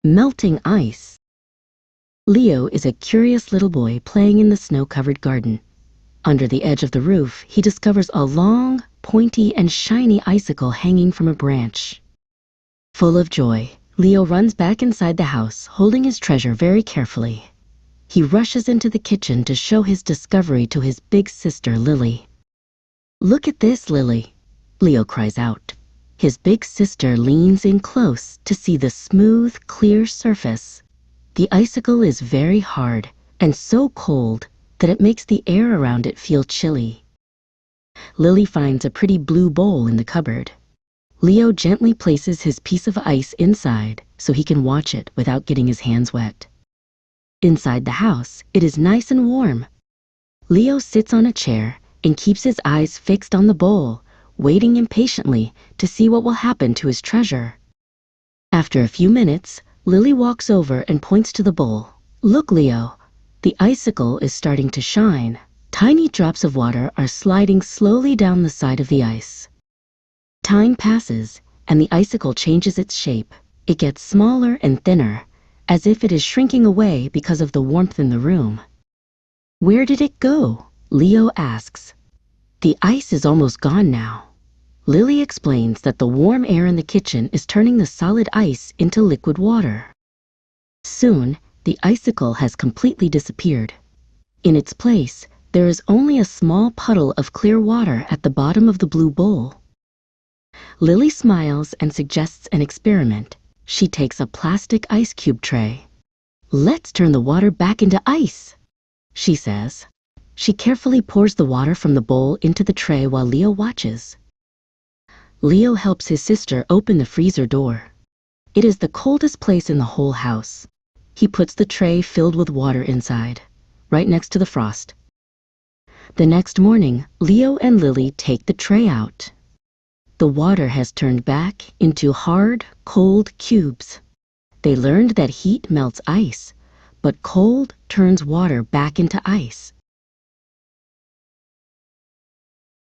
Melting ice. Leo is a curious little boy playing in the snow-covered garden. Under the edge of the roof, he discovers a long, pointy, and shiny icicle hanging from a branch. Full of joy, Leo runs back inside the house, holding his treasure very carefully. He rushes into the kitchen to show his discovery to his big sister, Lily. "Look at this, Lily," Leo cries out. His big sister leans in close to see the smooth, clear surface. The icicle is very hard and so cold that it makes the air around it feel chilly. Lily finds a pretty blue bowl in the cupboard. Leo gently places his piece of ice inside so he can watch it without getting his hands wet. Inside the house, it is nice and warm. Leo sits on a chair and keeps his eyes fixed on the bowl, waiting impatiently to see what will happen to his treasure. After a few minutes, Lily walks over and points to the bowl. "Look, Leo, the icicle is starting to shine. Tiny drops of water are sliding slowly down the side of the ice." Time passes, and the icicle changes its shape. It gets smaller and thinner, as if it is shrinking away because of the warmth in the room. "Where did it go?" Leo asks. "The ice is almost gone now." Lily explains that the warm air in the kitchen is turning the solid ice into liquid water. Soon, the icicle has completely disappeared. In its place, there is only a small puddle of clear water at the bottom of the blue bowl. Lily smiles and suggests an experiment. She takes a plastic ice cube tray. "Let's turn the water back into ice," she says. She carefully pours the water from the bowl into the tray while Leo watches. Leo helps his sister open the freezer door. It is the coldest place in the whole house. He puts the tray filled with water inside, right next to the frost. The next morning, Leo and Lily take the tray out. The water has turned back into hard, cold cubes. They learned that heat melts ice, but cold turns water back into ice.